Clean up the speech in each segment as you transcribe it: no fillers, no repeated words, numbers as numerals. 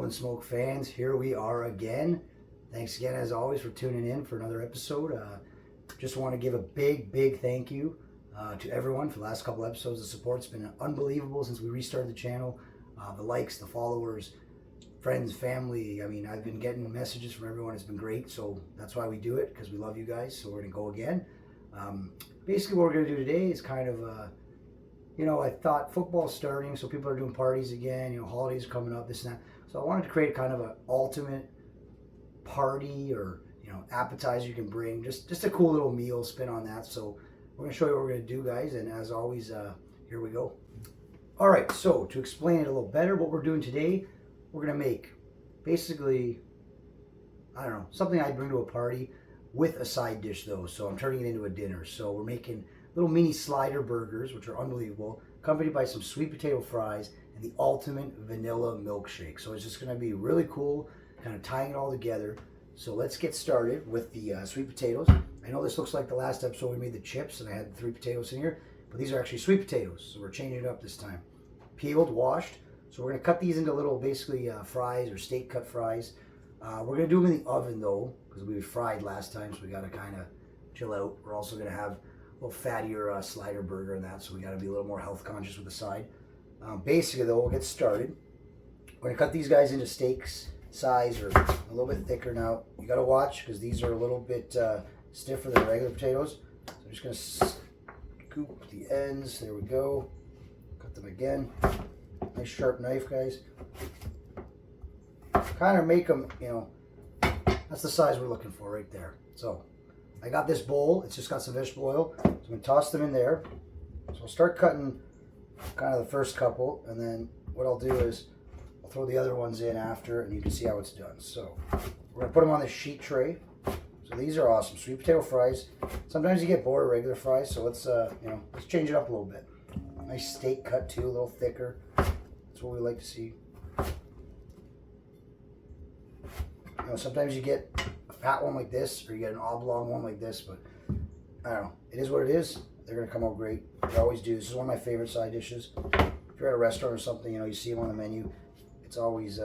and Smoke fans, here we are again. Thanks again, as always, for tuning in for another episode. Just want to give a big thank you to everyone for the last couple episodes. The support's been unbelievable since we restarted the channel. The likes, the followers, friends, family. I mean, I've been getting messages from everyone. It's been great, so that's why we do it, because we love you guys. So we're going to go again. Basically, what we're going to do today is kind of I thought football's starting, so people are doing parties again, holidays coming up, this and that. So I wanted to create kind of an ultimate party or, appetizer you can bring. Just a cool little meal spin on that. So we're going to show you what we're going to do, guys. And as always, here we go. All right, so to explain it a little better, what we're doing today, we're going to make basically, something I'd bring to a party with a side dish, though. So I'm turning it into a dinner. So we're making little mini slider burgers, which are unbelievable, accompanied by some sweet potato fries and the ultimate vanilla milkshake. So it's just going to be really cool, kind of tying it all together. So let's get started with the sweet potatoes. I know this looks like the last episode we made the chips and I had the 3 potatoes in here, but these are actually sweet potatoes. So we're changing it up this time. Peeled, washed. So we're going to cut these into little, basically fries or steak cut fries. We're going to do them in the oven, though, because we fried last time, so we got to kind of chill out. We're also going to have a little fattier slider burger and that, so we got to be a little more health conscious with the side. Basically, though, we'll get started. We're going to cut these guys into steaks size or a little bit thicker. Now, you got to watch because these are a little bit stiffer than regular potatoes. So I'm just going to scoop the ends. There we go. Cut them again. Nice sharp knife, guys. Kind of make them, that's the size we're looking for right there. So I got this bowl. It's just got some vegetable oil. So I'm going to toss them in there. So I'll start cutting kind of the first couple, and then what I'll do is I'll throw the other ones in after, and you can see how it's done. So we're going to put them on this sheet tray. So these are awesome. Sweet potato fries. Sometimes you get bored of regular fries, so let's change it up a little bit. Nice steak cut too, a little thicker. That's what we like to see. Sometimes you get a fat one like this, or you get an oblong one like this, but I don't know. It is what it is. They're going to come out great. They always do. This is one of my favorite side dishes. If you're at a restaurant or something, you see them on the menu. It's always,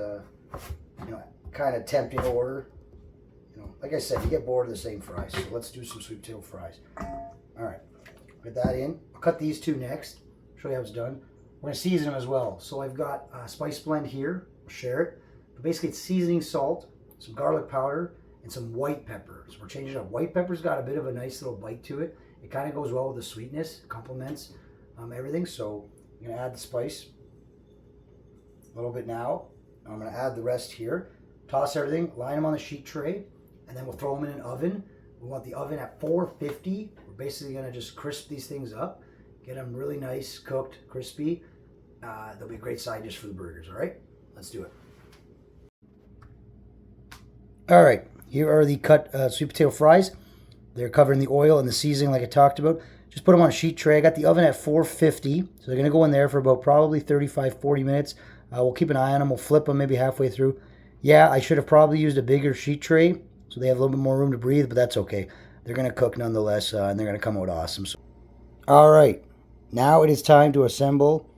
kind of tempting to order. Like I said, you get bored of the same fries. So let's do some sweet potato fries. All right. Get that in. I'll cut these two next. Show you how it's done. We're going to season them as well. So I've got a spice blend here. I'll share it. But basically, it's seasoning salt, some garlic powder, and some white pepper. So we're changing it up. White pepper's got a bit of a nice little bite to it. It kind of goes well with the sweetness. It complements everything. So I'm going to add the spice a little bit now. I'm going to add the rest here. Toss everything. Line them on the sheet tray. And then we'll throw them in an oven. We want the oven at 450. We're basically going to just crisp these things up. Get them really nice, cooked, crispy. They'll be a great side dish for the burgers, all right? Let's do it. All right, here are the cut sweet potato fries. They're covered in the oil and the seasoning like I talked about. Just put them on a sheet tray. I got the oven at 450, so they're going to go in there for about probably 35, 40 minutes. We'll keep an eye on them. We'll flip them maybe halfway through. Yeah, I should have probably used a bigger sheet tray so they have a little bit more room to breathe, but that's okay. They're going to cook nonetheless, and they're going to come out awesome. So, all right, now it is time to assemble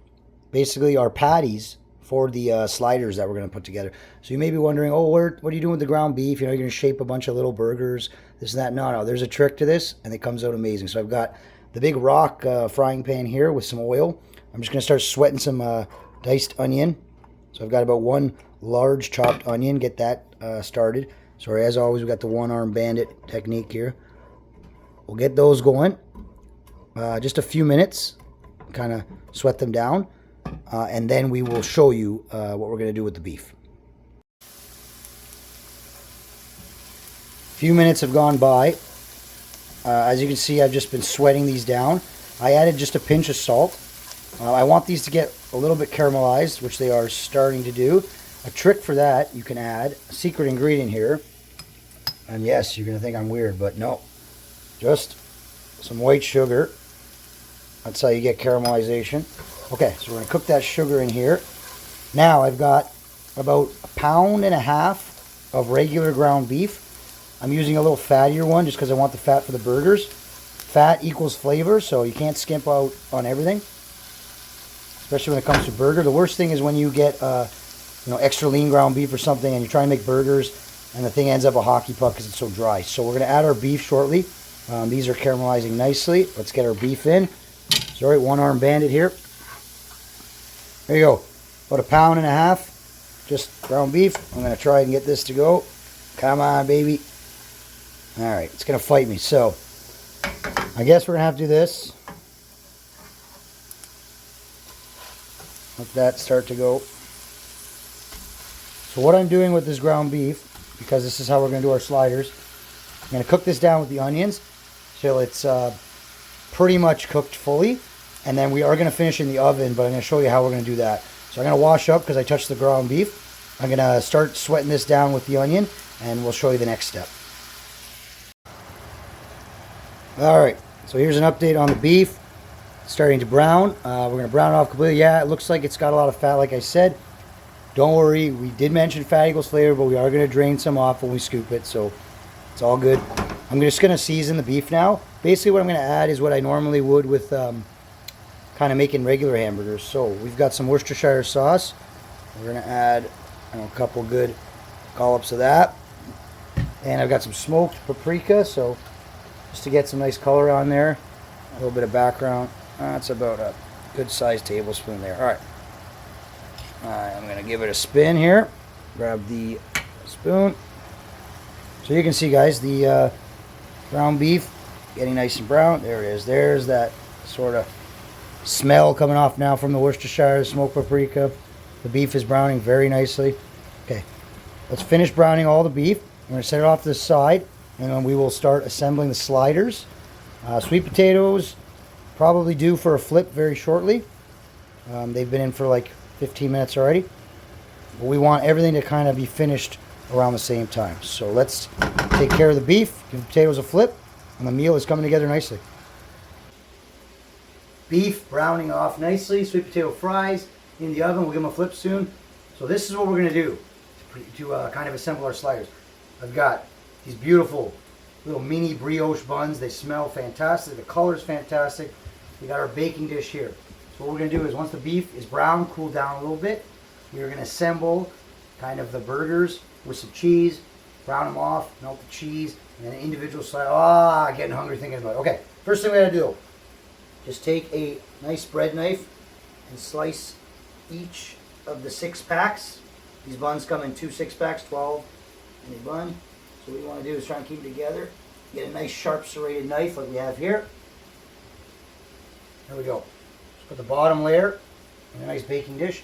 basically our patties for the sliders that we're going to put together. So you may be wondering, oh, what are you doing with the ground beef? You're going to shape a bunch of little burgers, this and that. No, there's a trick to this, and it comes out amazing. So I've got the big rock frying pan here with some oil. I'm just going to start sweating some diced onion. So I've got about one large chopped onion. Get that started. So as always, we've got the one-arm bandit technique here. We'll get those going. Just a few minutes, kind of sweat them down, and then we will show you what we're going to do with the beef. A few minutes have gone by. As you can see, I've just been sweating these down. I added just a pinch of salt. I want these to get a little bit caramelized, which they are starting to do. A trick for that, you can add a secret ingredient here. And yes, you're going to think I'm weird, but no. Just some white sugar. That's how you get caramelization. Okay, so we're going to cook that sugar in here. Now I've got about 1.5 pounds of regular ground beef. I'm using a little fattier one just because I want the fat for the burgers. Fat equals flavor, so you can't skimp out on everything, especially when it comes to burger. The worst thing is when you get extra lean ground beef or something, and you're trying to make burgers, and the thing ends up a hockey puck because it's so dry. So we're going to add our beef shortly. These are caramelizing nicely. Let's get our beef in. Sorry, one-arm bandit here. There you go. About 1.5 pounds. Just ground beef. I'm going to try and get this to go. Come on, baby. All right, it's going to fight me. So I guess we're going to have to do this. Let that start to go. So what I'm doing with this ground beef, because this is how we're going to do our sliders, I'm going to cook this down with the onions till it's pretty much cooked fully. And then we are going to finish in the oven, but I'm going to show you how we're going to do that. So I'm going to wash up because I touched the ground beef. I'm going to start sweating this down with the onion, and we'll show you the next step. Alright, so here's an update on the beef. It's starting to brown. We're going to brown it off completely. Yeah, it looks like it's got a lot of fat, like I said. Don't worry, we did mention fat equals flavor, but we are going to drain some off when we scoop it, so it's all good. I'm just going to season the beef now. Basically what I'm going to add is what I normally would with kind of making regular hamburgers. So we've got some Worcestershire sauce. We're going to add a couple good collops of that. And I've got some smoked paprika, so just to get some nice color on there. A little bit of background. That's about a good sized tablespoon there. All right. I'm going to give it a spin here. Grab the spoon. So you can see, guys, the ground beef getting nice and brown. There it is. There's that sort of smell coming off now from the Worcestershire smoked paprika. The beef is browning very nicely. Okay, let's finish browning all the beef. I'm going to set it off to the side, and then we will start assembling the sliders. Sweet potatoes, probably due for a flip very shortly. They've been in for like 15 minutes already. But we want everything to kind of be finished around the same time. So let's take care of the beef, give the potatoes a flip, and the meal is coming together nicely. Beef browning off nicely, sweet potato fries in the oven. We'll give them a flip soon. So this is what we're going to do to kind of assemble our sliders. I've got these beautiful little mini brioche buns. They smell fantastic. The color is fantastic. We got our baking dish here. So what we're going to do is once the beef is brown, cool down a little bit, we're going to assemble kind of the burgers with some cheese, brown them off, melt the cheese, and then individual slide. Getting hungry thinking about it. Okay, first thing we got to do, just take a nice bread knife and slice each of the 6 packs. These buns come in 2 6-packs, 12 in a bun. So what you want to do is try and keep them together. Get a nice sharp serrated knife like we have here. There we go. Just put the bottom layer in a nice baking dish.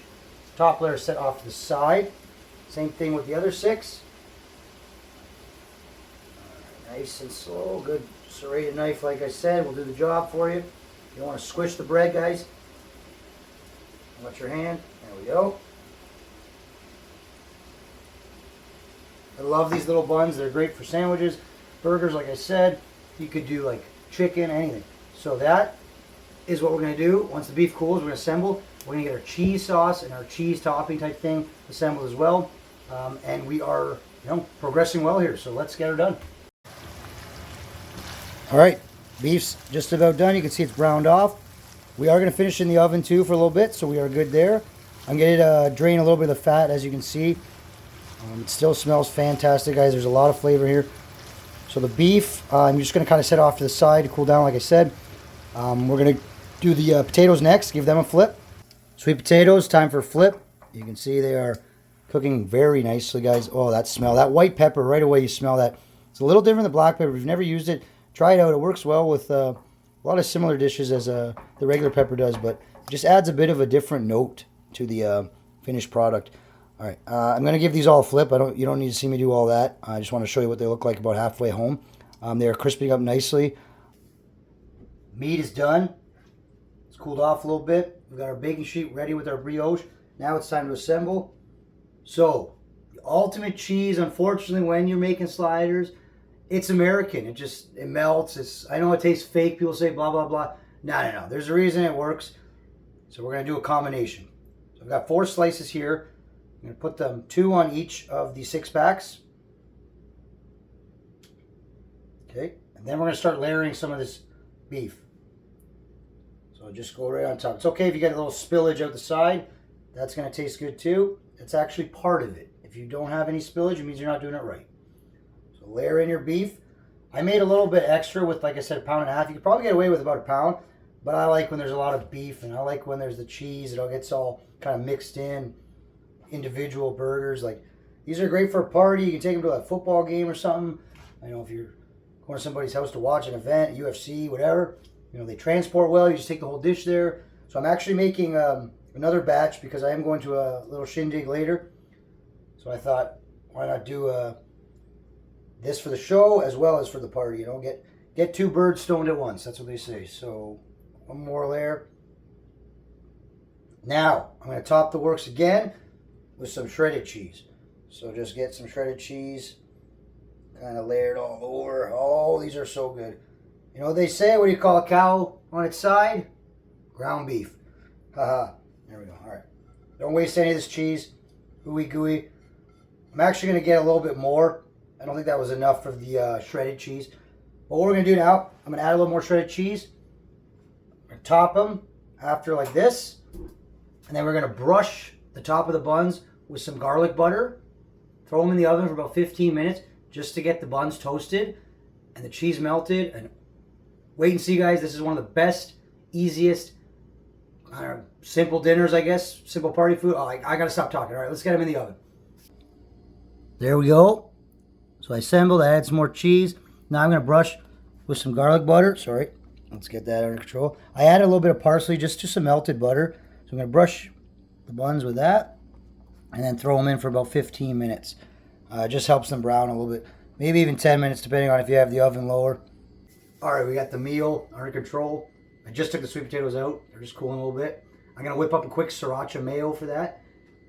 Top layer set off to the side. Same thing with the other 6. Nice and slow. Good serrated knife, like I said, will do the job for you. You don't want to squish the bread, guys. Watch your hand. There we go. I love these little buns. They're great for sandwiches, burgers, like I said. You could do like chicken, anything. So that is what we're going to do. Once the beef cools, we're going to assemble. We're going to get our cheese sauce and our cheese topping type thing assembled as well. And we are, progressing well here. So let's get her done. All right, beef's just about done. You can see it's browned off. We are going to finish in the oven too for a little bit, so we are good there. I'm going to drain a little bit of the fat, as you can see. It still smells fantastic, guys. There's a lot of flavor here. So the beef, I'm just going to kind of set off to the side to cool down, like I said. We're going to do the potatoes next, give them a flip. Sweet potatoes, time for a flip. You can see they are cooking very nicely, guys. Oh, that smell. That white pepper, right away you smell that. It's a little different than black pepper. If you've never used it, try it out. It works well with a lot of similar dishes as the regular pepper does, but it just adds a bit of a different note to the finished product. All right, I'm going to give these all a flip. You don't need to see me do all that. I just want to show you what they look like about halfway home. They are crisping up nicely. Meat is done. It's cooled off a little bit. We've got our baking sheet ready with our brioche. Now it's time to assemble. So, the ultimate cheese, unfortunately, when you're making sliders, it's American. It melts. I know it tastes fake. People say blah, blah, blah. No. There's a reason it works. So we're going to do a combination. So I've got 4 slices here. I'm going to put them 2 on each of the 6-packs. Okay, and then we're going to start layering some of this beef. So just go right on top. It's okay if you get a little spillage out the side. That's going to taste good too. It's actually part of it. If you don't have any spillage, it means you're not doing it right. So layer in your beef. I made a little bit extra with, like I said, 1.5 pounds. You could probably get away with about 1 pound, but I like when there's a lot of beef, and I like when there's the cheese. It all gets all kind of mixed in. Individual burgers, like these are great for a party. You can take them to a football game or something. I know if you're going to somebody's house to watch an event, UFC, whatever, you know, they transport well. You just take the whole dish there. So I'm actually making another batch because I am going to a little shindig later. So I thought, why not do this for the show as well as for the party? You know, get 2 birds stoned at once. That's what they say. So one more layer. Now I'm going to top the works again with some shredded cheese. So just get some shredded cheese, kind of layered all over. Oh, these are so good. You know what they say? What do you call a cow on its side? Ground beef. Haha. There we go. All right. Don't waste any of this cheese. Ooey gooey. I'm actually going to get a little bit more. I don't think that was enough for the shredded cheese. But what we're going to do now, I'm going to add a little more shredded cheese. I'm going to top them after like this. And then we're going to brush the top of the buns with some garlic butter. Throw them in the oven for about 15 minutes just to get the buns toasted and the cheese melted. And wait and see, guys. This is one of the best, easiest, simple dinners, I guess. Simple party food. Oh, I got to stop talking. All right, let's get them in the oven. There we go. So I assembled. I added some more cheese. Now I'm going to brush with some garlic butter. Sorry. Let's get that under control. I added a little bit of parsley, just some melted butter. So I'm going to brush the buns with that. And then throw them in for about 15 minutes. It just helps them brown a little bit. Maybe even 10 minutes, depending on if you have the oven lower. All right, we got the meal under control. I just took the sweet potatoes out. They're just cooling a little bit. I'm going to whip up a quick sriracha mayo for that.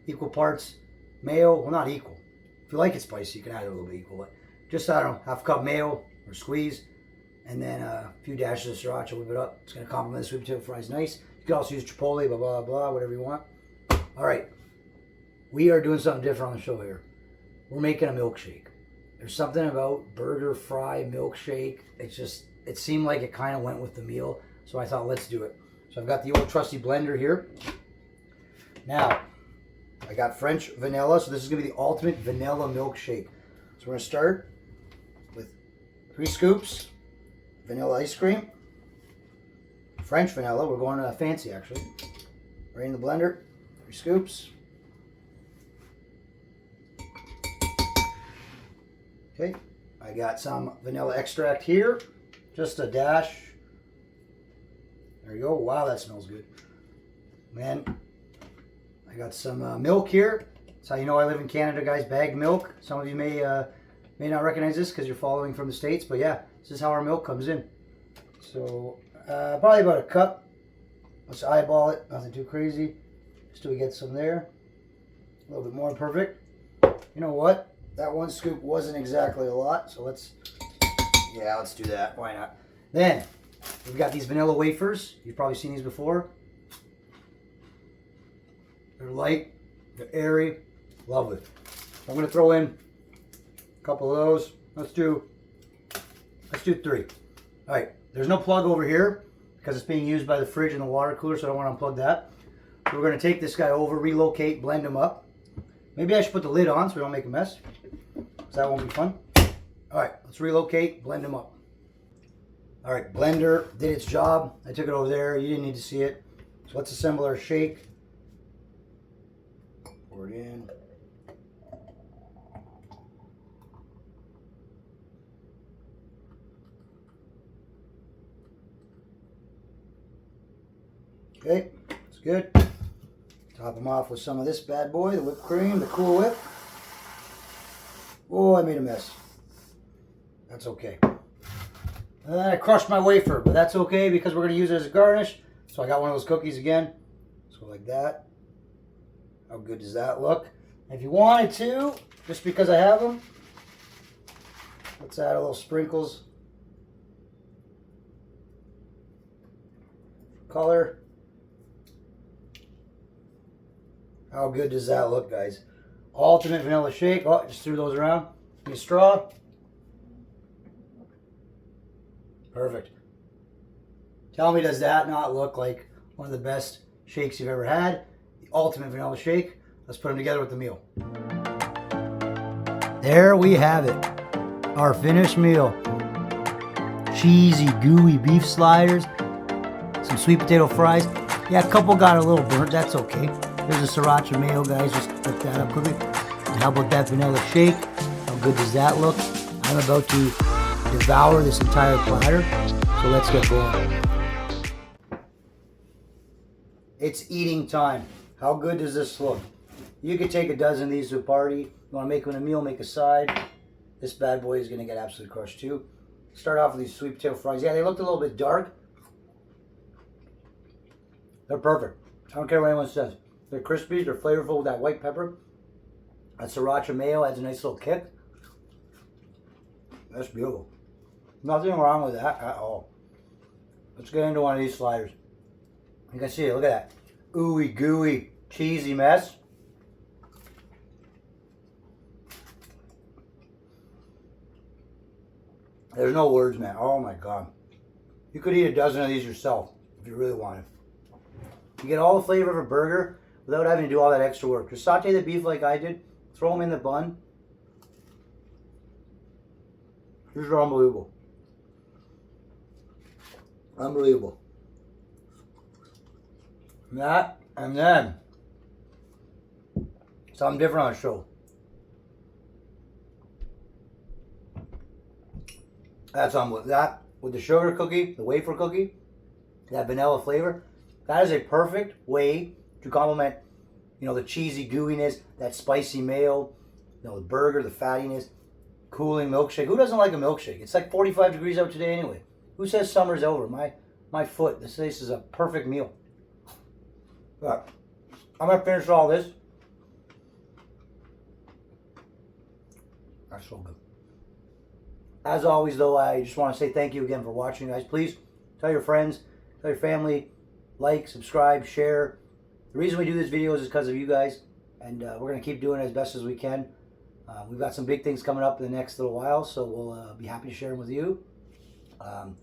Equal parts mayo. Well, not equal. If you like it spicy, you can add a little bit equal. But just, I don't know, half a cup mayo or squeeze. And then a few dashes of sriracha, whip it up. It's going to complement the sweet potato fries nice. You can also use chipotle, blah, blah, blah, whatever you want. All right. We are doing something different on the show here. We're making a milkshake. There's something about burger, fry, milkshake. It seemed like it kind of went with the meal. So I thought, let's do it. So I've got the old trusty blender here. Now, I got French vanilla. So this is going to be the ultimate vanilla milkshake. So we're going to start with 3 scoops vanilla ice cream. French vanilla. We're going fancy, actually. Right in the blender. 3 scoops. Okay, I got some vanilla extract here, just a dash. There you go. Wow, that smells good. Man, I got some milk here. That's how you know I live in Canada, guys. Bagged milk. Some of you may not recognize this because you're following from the States, but yeah, this is how our milk comes in. So probably about a cup. Let's eyeball it. Nothing too crazy. Just till we get some there. A little bit more perfect. You know what? That 1 scoop wasn't exactly a lot, so let's do that. Why not? Then, we've got these vanilla wafers. You've probably seen these before. They're light, they're airy, lovely. I'm going to throw in a couple of those. Let's do 3. All right, there's no plug over here because it's being used by the fridge and the water cooler, so I don't want to unplug that. So we're going to take this guy over, relocate, blend him up. Maybe I should put the lid on so we don't make a mess, because that won't be fun. All right, let's relocate, blend them up. All right, blender did its job. I took it over there. You didn't need to see it. So let's assemble our shake. Pour it in. Okay, it's good. Top them off with some of this bad boy, the whipped cream, the Cool Whip. Oh, I made a mess. That's okay. And then I crushed my wafer, but that's okay because we're going to use it as a garnish. So I got one of those cookies again. So like that. How good does that look? And if you wanted to, just because I have them, let's add a little sprinkles. Color. How good does that look, guys? Ultimate vanilla shake. Oh, just threw those around. Need a straw. Perfect. Tell me, does that not look like one of the best shakes you've ever had? The ultimate vanilla shake. let's put them together with the meal. There we have it. Our finished meal. Cheesy, gooey beef sliders. Some sweet potato fries. Yeah, a couple got a little burnt. That's okay. There's a sriracha mayo, guys. Just put that up quickly. And how about that vanilla shake? How good does that look? I'm about to devour this entire platter. So let's get going. It's eating time. How good does this look? You could take a dozen of these to a party. You want to make one a meal, make a side. This bad boy is going to get absolutely crushed too. Start off with these sweet potato fries. Yeah, they looked a little bit dark. They're perfect. I don't care what anyone says. They're crispy. They're flavorful with that white pepper. That sriracha mayo adds a nice little kick. That's beautiful. Nothing wrong with that at all. Let's get into one of these sliders. You can see it. Look at that. Ooey gooey cheesy mess. There's no words, man. Oh my God. You could eat a dozen of these yourself if you really wanted. You get all the flavor of a burger without having to do all that extra work. Just saute the beef like I did. Throw them in the bun. These are unbelievable. Unbelievable. That, and then something different on the show. That's on that with the sugar cookie, the wafer cookie, that vanilla flavor. That is a perfect way to complement, the cheesy gooiness, that spicy mayo, the burger, the fattiness, cooling milkshake. Who doesn't like a milkshake? It's like 45 degrees out today anyway. Who says summer's over? My foot. This is a perfect meal. But I'm gonna finish all this. That's so good. As always, though, I just want to say thank you again for watching, guys. Please tell your friends, tell your family, like, subscribe, share. The reason we do these videos is because of you guys, and we're going to keep doing it as best as we can. We've got some big things coming up in the next little while, so we'll be happy to share them with you.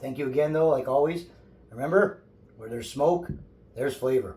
Thank you again, though, like always. Remember, where there's smoke, there's flavor.